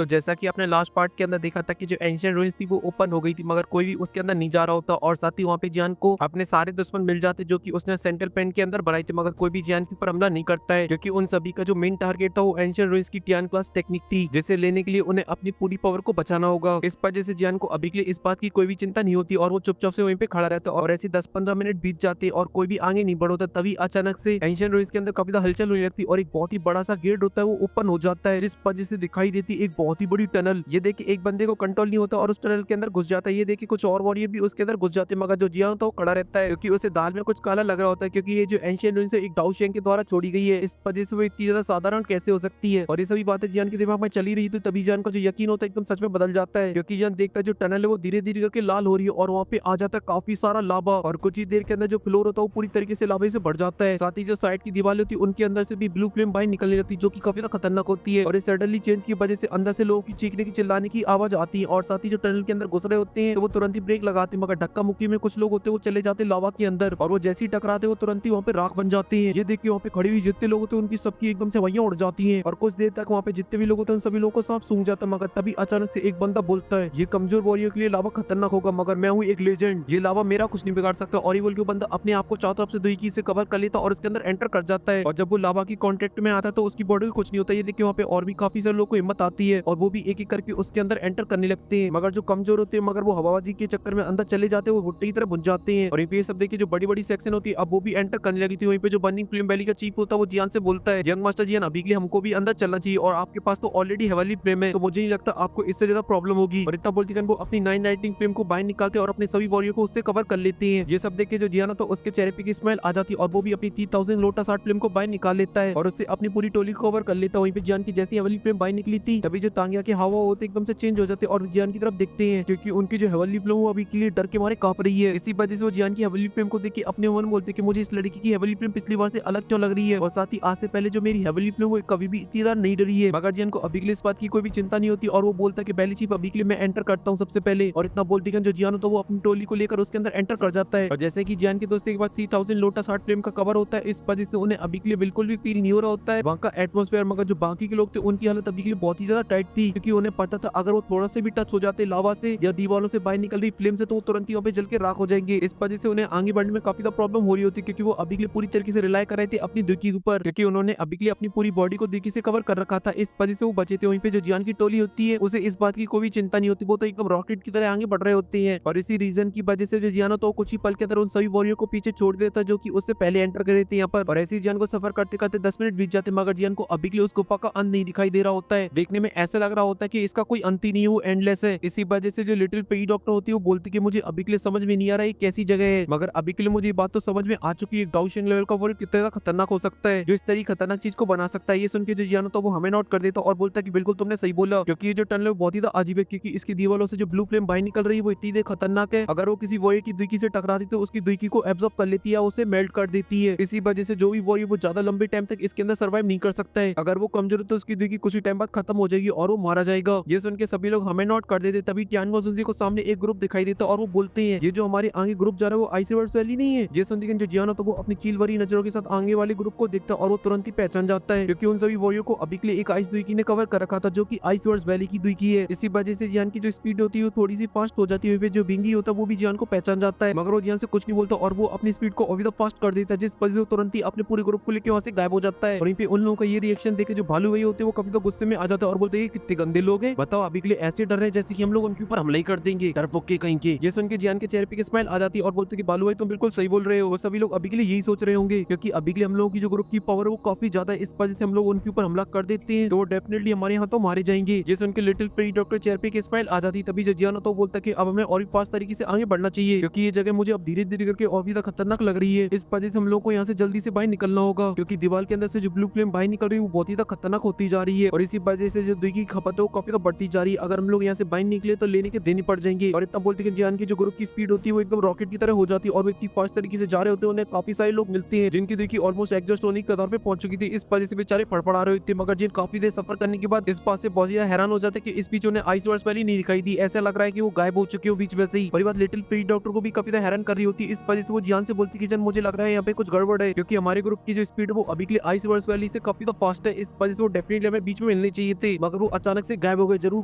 तो जैसा कि आपने लास्ट पार्ट के अंदर देखा था कि जो एंशिएंट रूइंस थी वो ओपन हो गई थी, मगर कोई भी उसके अंदर नहीं जा रहा होता और साथ ही वहाँ पे जियान को अपने सारे दुश्मन मिल जाते जो कि उसने सेंट्रल पेंट के अंदर बनाई थी, मगर कोई भी जियान के ऊपर हमला नहीं करता है क्योंकि उन सभी का जो मेन टारगेट था वो एंशिएंट रूइंस की टियान क्लास टेक्निक थी, जिसे लेने के लिए उन्हें अपनी पूरी पावर को बचाना होगा। इस वजह से जियान को अभी के लिए इस बात की कोई भी चिंता नहीं होती और वो चुपचाप से वहीं पे खड़ा रहता और ऐसे 10-15 मिनट बीत जाते और कोई भी आगे नहीं बढ़ोता। तभी अचानक से एंशिएंट रूइंस के अंदर काफी ज्यादा हलचल होने लगती और एक बहुत ही बड़ा सा गेट होता है वो ओपन हो जाता है, जिस वजह से दिखाई देती एक बहुत ही बड़ी टनल। ये देख के एक बंदे को कंट्रोल नहीं होता और उस टनल के अंदर घुस जाता है। ये देख के कुछ और वॉरियर भी उसके अंदर घुस जाते हैं, मगर जो जियान होता है वो खड़ा रहता है क्योंकि उसे दाल में कुछ काला लग रहा होता है, क्योंकि ये जो एंशिएंट रूइंस है एक डाउ शेंग के द्वारा छोड़ी गई है। इस वजह से वो इतनी ज्यादा साधारण कैसे हो सकती है। और ये सभी बातें जियान के दिमाग में चली रही थी, तभी जियान का जो यकीन होता है एकदम सच में बदल जाता है, क्योंकि जियान देखता है जो टनल है वो धीरे धीरे करके लाल हो रही है और वहाँ पे आ जाता है काफी सारा लावा और कुछ ही देर के अंदर जो फ्लोर होता है वो पूरी तरीके से लावे से भर जाता है। साथ ही जो साइड की दीवार होती है उनके अंदर से भी ब्लू फ्लेम बाहर निकलने लगती है जो कि काफी ज्यादा खतरनाक होती है। और इस सडनली चेंज की वजह से अंदर से लोगों की चीखने की चिल्लाने की आवाज आती है और साथ ही जो टनल के अंदर घुस रहे होते हैं तो वो तुरंत ही ब्रेक लगाते हैं, मगर धक्का मुक्की में कुछ लोग होते हैं वो चले जाते लावा के अंदर और वो जैसे ही टकराते वो तुरंत ही वहाँ पे राख बन जाते हैं। ये देख के वहाँ पे खड़ी हुई जितने लोग होते हैं उनकी सबकी एकदम से वहियां उड़ जाती है और कुछ देर तक वहाँ पे जितने भी लोग होते हैं उन सभी लोगों को सांप सूंघ जाता है। मगर तभी अचानक से एक बंदा बोलता है ये कमजोर वॉरियर के लिए लावा खतरनाक होगा, मगर मैं हूँ एक लेजेंड, ये लावा मेरा कुछ नहीं बिगाड़ सकता। और ये बोल के बंदा अपने आप को चारों तरफ से दुई से कवर कर लेता और उसके अंदर एंटर कर जाता है। और जब वो लावा की कॉन्टेक्ट में आता है तो उसकी बॉडी को कुछ नहीं होता। ये देखिए वहाँ पे और भी काफी सारे लोगों को हिम्मत आती है और वो भी एक एक करके उसके अंदर एंटर करने लगते हैं, मगर जो कमजोर होते हैं मगर वो हवाबाजी के चक्कर में अंदर चले जाते हैं, वो भुट्टे की तरह बुझ जाते हैं। और ये सब देखिए जो बड़ी बड़ी सेक्शन होती है अब वो भी एंटर करने लगी थी। वहीं पे जो बर्निंग फ्लेम वैली का चीफ होता है वो जियान से बोलता है यंग मास्टर जियान अभी के लिए हमको भी अंदर चलना चाहिए और आपके पास तो ऑलरेडी हेवनली फ्लेम है, तो मुझे नहीं लगता आपको इससे ज्यादा प्रॉब्लम होगी। और इतना बोलती वो अपनी 9 फ्लेम को बाहर निकालते और अपने सभी वॉरियर को उससे कवर कर लेते हैं। ये सब देख के जो जियान तो उसके चेहरे पे की स्माइल आ जाती है और वो भी अपनी 3000 लोटस आर्ट फ्लेम को बाहर निकाल लेता है और उससे अपनी पूरी टोली को कवर कर लेता है। वहीं पे जियान की जैसी हेवनली फ्लेम बाहर निकली थी तभी जो तांगिया के हवा होते एकदम से चेंज हो जाते और जियान की तरफ देखते हैं क्योंकि उनकी जो हेवनली फ्लेम वो अभी के लिए डर के मारे कांप रही है। इसी वजह से वो जियान की हेवनली फ्लेम को देख के अपने मन बोलते कि मुझे इस लड़की की हेवनली फ्लेम पिछली बार से अलग क्यों लग रही है और साथ ही आज से पहले जो मेरी हेवनली फ्लेम वो कभी भी इतनी ज्यादा नहीं डरी है। मगर जियान को अभी के लिए इस बात की कोई भी चिंता नहीं होती और वो बोलता है कि पहले चीफ अभी के लिए मैं एंटर करता हूँ सबसे पहले। और इतना बोलती जो जियान तो वो अपनी टोली को लेकर उसके अंदर एंटर कर जाता है और जैसे कि जियान के दोस्तों के बाद 3000 लोटस आर्ट फ्लेम का कवर होता है, इस वजह से उन्हें अभी के लिए बिल्कुल भी फील नहीं हो रहा होता है वहाँ का एटमॉस्फेयर। मगर जो बाकी के लोग थे उनकी हालत अभी के लिए बहुत ही ज्यादा टाइट थी क्योंकि उन्हें पता था अगर वो थोड़ा से भी टच हो जाते लावा से या दीवारों से बाहर निकल रही फ्लेम से तो वो तुरंत ही वहाँ पे जल के राख हो जाएंगे। इस वजह से उन्हें आगे बढ़ने में काफी प्रॉब्लम हो रही होती क्योंकि वो अभी के लिए पूरी तरीके से रिलाई कर रहे थे अपनी दुखी के ऊपर क्योंकि उन्होंने अभी के लिए अपनी पूरी बॉडी को दुखी से कवर कर रखा था। इस वजह से वो बचे थे। वहीं पे जो जियान की टोली होती है उसे इस बात की कोई भी चिंता नहीं होती, वो तो एकदम रॉकेट की तरह आगे बढ़ रहे होते हैं और इसी रीजन की वजह से जो जियान तो कुछ ही पल के अंदर उन सभी वॉरियर को पीछे छोड़ देता जो कि उससे पहले एंटर कर रहे थे यहाँ पर। और ऐसे जियान को सफर करते करते 10 मिनट बीत जाते मगर जियान को अभी के लिए उस गुफा का अंत नहीं दिखाई दे रहा होता है। देखने में ऐसा लग रहा होता है कि इसका कोई अंत ही नहीं है, वो एंडलेस है। इसी वजह से जो लिटिल पेई डॉक्टर होती है वो बोलती कि मुझे अभी के लिए समझ में नहीं आ रहा है कैसी जगह है, मगर अभी के लिए मुझे ये बात तो समझ में आ चुकी है डाउशिंग लेवल का वॉरियर कितना खतरनाक हो सकता है जो इस तरह खतरनाक चीज को बना सकता है। ये सुन के जो जियान तो वो हमें नोट कर देता और बोलता कि बिल्कुल तुमने सही बोला क्योंकि ये जो टनल बहुत ही अजीब है क्योंकि इसकी दीवारों से जो ब्लू फ्लेम बाहर निकल रही है वो इतनी खतरनाक है। अगर वो किसी वॉरियर की दुखी से टकराती तो उसकी दुखी को एब्जॉर्ब कर लेती है, उसे मेल्ट कर देती है। इसी वजह से जो भी वॉरियर वो ज्यादा लंबे टाइम तक इसके अंदर सर्वाइव नहीं कर सकता है। अगर वो कमजोर है तो उसकी दुखी कुछ ही टाइम बाद खत्म हो जाएगी और वो मारा जाएगा। ये सुन के सभी लोग हमें नोट कर देते। तभी टियान सुनजी को सामने एक ग्रुप दिखाई देता और वो बोलते हैं ये जो हमारे आगे ग्रुप जा रहा है वो आइसवर्स वैली नहीं है। ये सुन के जो जियान तो वो अपनी चील भरी नजरों के साथ आगे वाले ग्रुप को देखता और वो तुरंत ही पहचान जाता है क्योंकि उन सभी वॉरियर को अभी के लिए एक आइस दुखी ने कवर कर रखा था जो कि आइसवर्स वैली की दुखी है। इसी वजह से जियान की जो स्पीड होती है वो थोड़ी सी फास्ट हो जाती है। जो बिंगी होता है वो भी जियान को पहचान जाता है मगर वो जियान से कुछ नहीं बोलता और वो अपनी स्पीड को अभी तक फास्ट कर देता है जिस वजह से तुरंत ही अपने पूरे ग्रुप को लेकर वहां से गायब हो जाता है। और वहीं पे उन लोगों का ये रिएक्शन देखे जो भालू भाई होते हैं वो कभी तो गुस्से में आ जाता है और बोलते हैं कितने गंदे लोग हैं, बताओ अभी के लिए ऐसे डर रहे हैं जैसे कि हम लोग उनके ऊपर हमला ही कर देंगे, डरपोक के कहीं के। ये सुन के जियान के चेहरे पे स्माइल आ जाती है और बोलते कि बालू भाई तुम बिल्कुल सही बोल रहे हो। सभी लोग अभी के लिए यही सोच रहे होंगे क्योंकि अभी के लिए हम लोगों की जो ग्रुप की पावर है वो काफी ज्यादा है, इस वजह से हम लोग उनके ऊपर हमला कर देते हैं तो वो डेफिनेटली हमारे यहाँ तो मारे जाएंगे। ये सुन के लिटिल प्री डॉक्टर चेहरे पे की स्माइल आ जाती। तभी जो जियान तो बोलता कि अब हमें और भी फास्ट तरीके से आगे बढ़ना चाहिए क्योंकि ये जगह मुझे अब धीरे धीरे करके और भी खतरनाक लग रही है। इस वजह से हम लोग को यहाँ से जल्दी से बाहर निकलना होगा क्योंकि दीवार के अंदर से जो ब्लू फ्लेम बाहर निकल रही है वो बहुत ही खतरनाक होती जा रही है और इसी वजह से जो दुई की खपत है वो काफी बढ़ती जा रही है। अगर हम लोग यहाँ से बाहर निकले तो लेने के देनी पड़ जाएंगे। और इतना बोलते कि जियान की जो ग्रुप की स्पीड होती है वो एकदम रॉकेट की तरह हो जाती है और वो इतनी फास्ट तरीके से जा रहे होते हैं। उन्हें काफी सारे लोग मिलते हैं जिनकी देखिए ऑलमोस्ट एग्जॉस्ट होने की कतार पे पहुंच चुकी थी। इस वजह से बेचारे फड़फड़ा रहे थे मगर जिन काफी देर सफर करने के बाद इस बात से बहुत ज्यादा हैरान हो जाते कि इस बीच उन्हें आइसवर्स वैली नहीं दिखाई दी। ऐसा लग रहा है कि वो गायब हो चुके हो बीच में से ही। बड़ी बात लिटिल प्री डॉक्टर को भी काफी हैरान कर रही होती है। इस वजह से वो जियान से बोलती कि जन मुझे लग रहा है यहाँ पे कुछ गड़बड़ है क्योंकि हमारे ग्रुप की जो स्पीड है वो अभी के लिए आइसवर्स वैली से काफी फास्ट है। इस वजह से वो डेफिनेटली हमें बीच में मिलनी चाहिए थे मगर वो अचानक से गायब हो गए, जरूर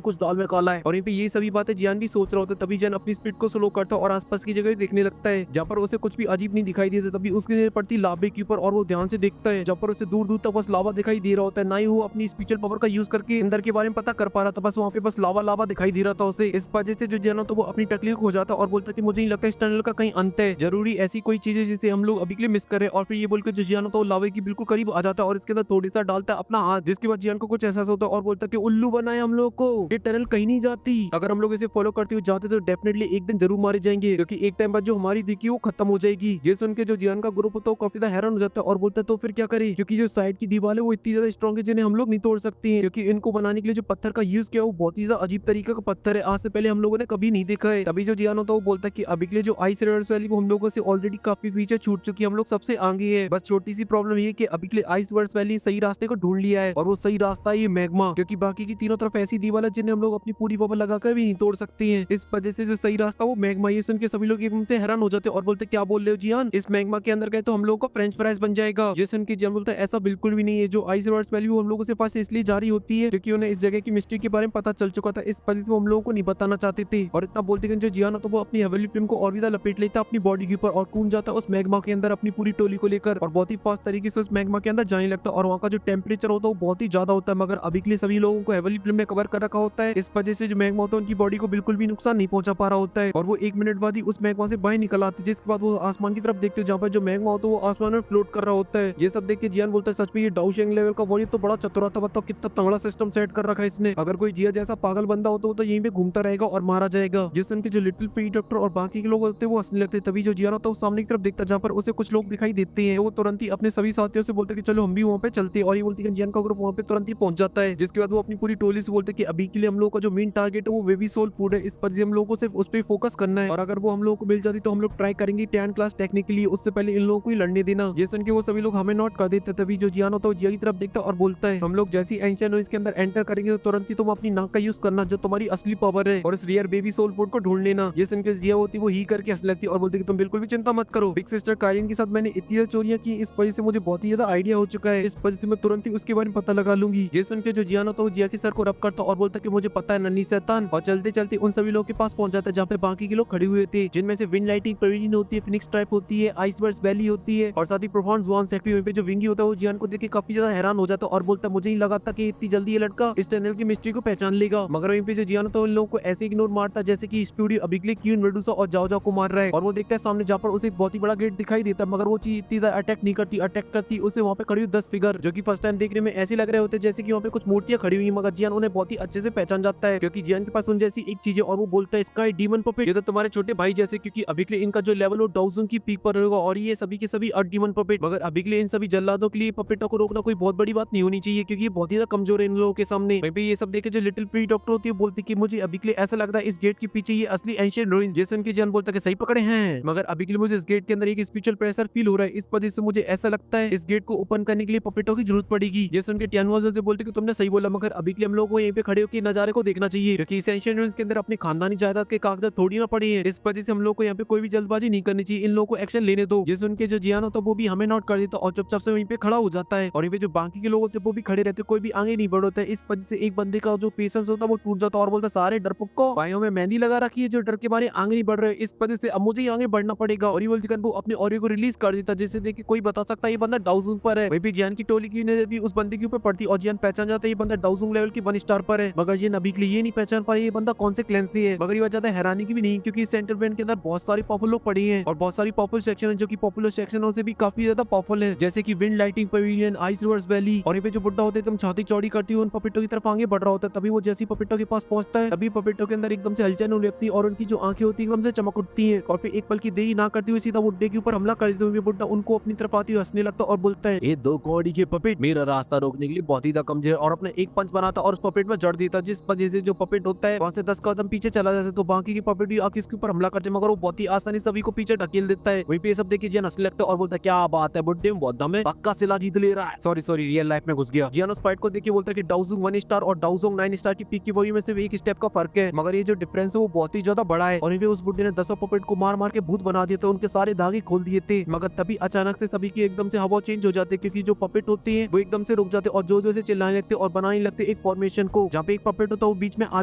कुछ दाल में काला है। और यहाँ पे ये सभी बातें जियान भी सोच रहा होता है। तभी जियान अपनी स्पीड को स्लो करता है और आसपास की जगह देखने लगता है जहाँ पर उसे कुछ भी अजीब नहीं दिखाई देता। तभी उसकी नजर पड़ती लावे के ऊपर और वो ध्यान से देखता है जहाँ पर उसे दूर दूर तक बस लावा दिखाई दे रहा होता है। ना ही वो अपनी स्पिरिचुअल पावर का यूज करके अंदर के बारे में पता कर पा रहा था, बस वहाँ पे बस लावा लावा दिखाई दे रहा था उसे। इस वजह से जो जियान तो वो अपनी तकलीफ हो जाता और बोलता कि मुझे नहीं लगता इस टनल का कहीं अंत है, जरूरी ऐसी कोई चीज है जिसे हम लोग अभी के लिए मिस करें। और फिर ये बोलकर जो जियान तो लावे की बिल्कुल करीब आ जाता है और इसके अंदर थोड़ी सा डालता है अपना हाथ, जिसके बाद जियान को कुछ एहसास होता है और बोलता है कि उल्लू बनाए हम लोग को, ये टनल कहीं नहीं जाती, अगर हम लोग इसे फॉलो करते हुए जाते तो डेफिनेटली एक दिन जरूर मारे जाएंगे, क्योंकि एक टाइम बाद जो हमारी दिखी वो खत्म हो जाएगी। ये सुन के जो जियान का ग्रुप होता है काफी ज्यादा हैरान हो जाता है और बोलता है तो फिर क्या करें, क्योंकि जो साइड की दीवार है वो इतनी ज्यादा स्ट्रॉन्ग है जिन्हें हम लोग नहीं तोड़ सकते हैं, क्योंकि इनको बनाने के लिए जो पत्थर का यूज किया वो बहुत ही ज्यादा अजीब तरीके का पत्थर है, आज से पहले हम लोगों ने कभी नहीं देखा है। तभी जो जियान होता है वो बोलता है कि अभी के लिए जो आइस रिवर्स वैली वो हम लोगों से ऑलरेडी काफी पीछे छूट चुकी है, हम लोग सबसे आगे है। बस छोटी सी प्रॉब्लम ये कि अभी के लिए आइस रिवर्स वैली सही रास्ते को ढूंढ लिया है और वो सही रास्ता है ये मैग्मा, क्योंकि बाकी की तीनों तरफ ऐसी दीवार है जिन्हें हम लोग अपनी पूरी पावर लगाकर भी नहीं तोड़ सकते हैं। इस वजह से जो सही रास्ता वो मैग्मा। ये सुन के सभी लोग एकदम से हैरान हो जाते और बोलते क्या बोल रहे हो जियान, इस मैग्मा के अंदर गए तो हम लोग का फ्रेंच फ्राइज बन जाएगा। ये सुन के जियान बोलता है ऐसा बिल्कुल भी नहीं है, जो आइस रिवर्स वैली वो हम लोगों से पास इसलिए जारी होती है क्योंकि उन्हें इस जगह की मिस्ट्री के बारे में पता चल चुका था, इस वजह से वो हम लोगों को नहीं बताना चाहते थे। और इतना बोलते जो जियान तो वो अपनी हेवनली फ्लेम को और भी ज्यादा लपेट लेता अपनी बॉडी के ऊपर और कूद जाता उस मैग्मा के अंदर अपनी पूरी टोली को लेकर और बहुत ही फास्ट तरीके से उस मैग्मा के अंदर जाने लगता और वहाँ का जो टेम्परेचर होता है वो बहुत ही ज्यादा होता है, मगर अभी के लिए सभी लोगों को हेवनली फ्लेम में कवर कर रखा होता है, इस वजह से जो मैग्मा होता है उनकी बॉडी को बिल्कुल भी नुकसान नहीं पहुंचा पा रहा होता है। और वो 1 मिनट बाद ही उस मैग्मा से बाहर निकल आते, जिसके बाद वो आसमान की तरफ देखते जहाँ पर जो मैग्मा होता है वो आसमान में फ्लोट कर रहा होता है। ये सब देख के जियान बोलता है सच में ये डाउशिंग लेवल का वॉरियर तो बड़ा चतुरा था, बताओ कितना तगड़ा सिस्टम सेट कर रखा है इसने, अगर कोई जिया जैसा पागल बंदा हो तो यहीं पे घूमता रहेगा और मारा जाएगा। जिस उनके जो लिटिल फ्री डॉक्टर और बाकी के लोग होते हैं वो हंसने लगते। तभी जो जियान होता है वो सामने की तरफ देखता जहाँ पर उसे कुछ लोग दिखाई देते हैं, वो तुरंत ही अपने सभी साथियों से बोलते कि चलो हम भी वहाँ पे चलते हैं। और ये बोलते कि जियान का ग्रुप वहाँ पे तुरंत ही पहुंच जाता है, जिसके बाद वो अपनी पूरी टोली से बोलते कि अभी के लिए हम लोग का जो मेन टारगेट है वो बेबी सोल फूड है, इस पर हम लोगों को सिर्फ उस पर फोकस करना है और अगर वो हम लोगों को मिल जाती तो हम लोग ट्राई करेंगे 10 क्लास टेक्निकली, उससे पहले इन लोगों को ही लड़ने देना। ये सुन के वो सभी लोग हमें नोट कर देते। तभी जो जियान होता है जिया की तरफ देखता और बोलता है हम लोग जैसे ही एंशिएंट रूइंस के अंदर एंटर करेंगे तो तुरंत ही तुम अपनी नाक का यूज करना जो तुम्हारी असली पावर है और इस रियर बेबी सोल फूड को ढूंढ लेना। ये सुन के जिया होती वो ही करके हंस लगती और बोलती कि तुम बिल्कुल भी चिंता मत करो, बिग सिस्टर कायलिन के साथ मैंने इतनी ज्यादा चोरियां की, इस वजह से मुझे बहुत ही ज्यादा आइडिया हो चुका है, इस वजह से मैं तुरंत ही उसके बारे में पता लगा लूंगी। ये सुन के जो जियान होता है वो जिया के सर को रब करता और बोलता कि मुझे पता है नन्ही शैतान, और चलते चलते उन सभी लोगों के पास पहुंच जाता है जहाँ पे बाकी के लोग खड़े हुए थे, जिनमें से विंड लाइटिंग पेविलियन होती है, फिनिक्स ट्राइब होती है, आइसबर्ग्स वैली होती है और साथ ही प्रोफाउंड ज़ुआन सेक्टरी। वहीं पे जो विंगी होता है वो जियान को देख के काफी ज्यादा हैरान हो जाता है और बोलता मुझे नहीं लगा था कि इतनी जल्दी ये लड़का इस टनल की मिस्ट्री को पहचान लेगा। मगर वहीं पे जो जियान होता है उन लोगों को ऐसे इग्नोर मारता जैसे कि स्टूडियो अभी के लिए क्वीन मेडुसा और जाओ जाओ को मार रहा है और वो देखता है सामने जहाँ पर उसे एक बहुत ही बड़ा गेट दिखाई देता है, मगर वो चीज इतनी ज्यादा अटैक नहीं करती, अटैक करती उसे वहाँ पे खड़ी हुई 10 फिगर जो कि फर्स्ट टाइम देखने में ऐसे लग रहे होते जैसे कि वहाँ पे कुछ मूर्तियां खड़ी हुई, मगर जियान उन्हें बहुत ही अच्छे से पहचान जाता है क्योंकि जियान के पास उन जैसी एक चीज है और वो बोलता है इसका डीमन पपेट, ये तो तुम्हारे छोटे भाई जैसे, क्योंकि अभी के लिए इनका जो लेवल वो डाउजन की पीक पर होगा और ये सभी के सभी डीमन पपेट, मगर अभी के लिए इन सभी जल्लादों के लिए पपेटों को रोकना कोई बहुत बड़ी बात नहीं होनी चाहिए क्योंकि ये बहुत ही ज्यादा कमजोर है इन लोगों के सामने। वहीं पे ये सब देखे जो लिटिल फ्री डॉक्टर होती है बोलती कि मुझे अभी के लिए ऐसा लग रहा है इस गेट के पीछे ये असली एंशिएंट रूइंस, जैसे उनकी जान बोलता है सही पकड़े हैं, मगर अभी के लिए मुझे इस गेट के अंदर एक स्पिरिचुअल प्रेशर फील हो रहा है, इस वजह से मुझे ऐसा लगता है इस गेट को ओपन करने के लिए पपेटों की जरूरत पड़ेगी। जैसे उनके टियानवाज़ से बोलते कि तुमने सही बोला, मगर अभी के लिए हम लोगों को यहीं पे खड़े होकर नजारे को देखना चाहिए क्योंकि इस एंशिएंट रूइंस के अंदर अपनी खानदानी जायदाद के कागजात थोड़ी ना पड़ी है, इस वजह से हम लोग को यहाँ पे कोई भी जल्दबाजी नहीं करनी चाहिए, इन लोगों को एक्शन लेने दो। जैसे उनके जो जियान होता है वो भी हमें नोट कर देता और चुपचाप से वहीं पे खड़ा हो जाता है और यहाँ पे जो बाकी के लोग होते हैं वो भी खड़े रहते, कोई भी आगे नहीं बढ़ होता है। इस वजह से एक बंदे का जो पेशेंस होता है वो टूट जाता है और बोलता सारे डरपोक को भाइयों में मेहंदी लगा रखी है जो डर के बारे आगे नहीं बढ़ रहे, इस वजह से अब मुझे ही आगे बढ़ना पड़ेगा। और ये बोलती वो अपने ऑरियो को रिलीज कर देता जिससे देख के कोई बता सकता है ये बंदा डाउजूंग पर है। वहीं पे जियान की टोली की नजर भी उस बंदे के ऊपर पड़ती और जियान पहचान जाता है ये बंदा डाउजूंग लेवल की 1 स्टार पर है, मगर ये अभी के लिए ये नहीं पहचान पा ये बंदा कौन से क्लैन से है। मगर ये ज्यादा हैरानी की भी नहीं क्योंकि सेंट्रल बैंड के अंदर बहुत सारी पावरफुल लोग पड़ी हैं और बहुत सारी पावरफुल सेक्शन है जो कि पॉपुलर सेक्शनों से भी काफी ज्यादा पावरफुल है, जैसे कि wind lighting Pavilion, ice reverse valley. और ये पे जो बुड्ढा होते तुम छाती चौड़ी करती हो उन पपेटों की तरफ आगे बढ़ रहा होता है, तभी वो जैसी पपेटों के पास पहुंचता है तभी पपेटों के अंदर एकदम से हलचल होने लगती है और उनकी जो आंखें होती है एकदम से चमक उठती है और फिर एक पल की देरी ना करते हुए सीधा बुड्ढे के ऊपर हमला कर देते हुए बुड्ढा उनको अपनी तरफ आती हुई हंसने लगता और बोलता है ये 2 कौड़ी के पपेट मेरा रास्ता रोकने के लिए बहुत ही कमजोर और अपने एक पंच बनाता और उस पपेट में जड़ देता, जिस वजह से जो पपेट होता है वहां से 10 कदम पीछे चला जाता है तो बाकी की पपेट भी आके इसके ऊपर हमला करते मगर वो बहुत ही आसानी सभी को पीछे ढकेल देता है। वहीं पे सब देखिए जियान हंसने लगता है और बोलता है क्या बात है बुड्ढे में बहुत दम है, पक्का सिला जीत ले रहा है। सॉरी रियल लाइफ में घुस गया। जियान उस फाइट को देखिए बोलता है कि डाउजोंग 1 स्टार और डाउजोंग 9 स्टार की पीक की वॉल्यूम में सिर्फ एक स्टेप का फर्क है, मगर ये जो डिफरेंस है वो बहुत ही ज्यादा बड़ा है। और ये उस बुड्ढे ने 10 पपेट को मार मार के भूत बना दिए थे, उनके सारे धागे खोल दिए थे, मगर तभी अचानक से सभी की एकदम से हवा चेंज हो जाती है क्योंकि जो पपेट होती है वो एकदम से रुक जाते और जोर जोर से चिल्लाने लगते और बनाने लगते एक फॉर्मेशन को, जहाँ पे एक पपेट होता है वो बीच में आ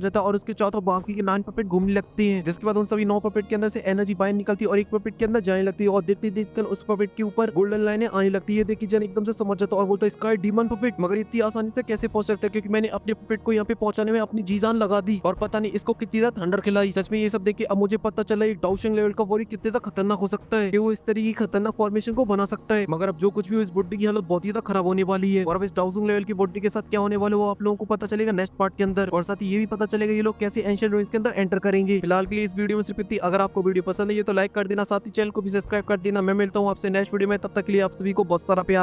जाता है और उसके चारों बाकी के 9 पपेट घूमने लगते हैं, जिसके बाद उन सभी 9 पपेट के अंदर से एनर्जी बाहर निकलती है और एक पपेट के अंदर जाने लगती है और देखते देखते उस पपेट के ऊपर गोल्डन लाइनें आने लगती है। देखिए जन एकदम से समझ जाता है और बोलता है स्काई डीमन पपेट, मगर इतनी आसानी से कैसे पहुंच सकता है, क्योंकि मैंने अपने पपेट को यहाँ पे पहुंचाने में अपनी जी जान लगा दी और पता नहीं इसको कितनी ज्यादा थंडर खिलाई। सच में ये सब देख के अब मुझे पता चला एक डाउशिंग लेवल का वॉरियर कितने ज्यादा खतरनाक हो सकता है कि वो इस तरीके की खतरनाक फॉर्मेशन को बना सकता है। मगर अब जो कुछ भी हो, इस बुड्ढी की हालत बहुत ही ज्यादा खराब होने वाली है और अब इस डाउशिंग लेवल की बुड्ढी के साथ क्या होने वाला है वो आप लोगों को पता चलेगा नेक्स्ट पार्ट के अंदर, और साथ ही ये भी पता चलेगा ये लोग कैसे एंशिएंट रूइंस के अंदर एंटर करेंगे। फिलहाल के लिए इस वीडियो में सिर्फ इतनी। अगर आपको वीडियो पसंद है तो लाइक कर देना, साथ ही चैनल को भी सब्सक्राइब कर देना। मैं मिलता हूँ आपसे नेक्स्ट वीडियो में, तब तक के लिए आप सभी को बहुत सारा प्यार।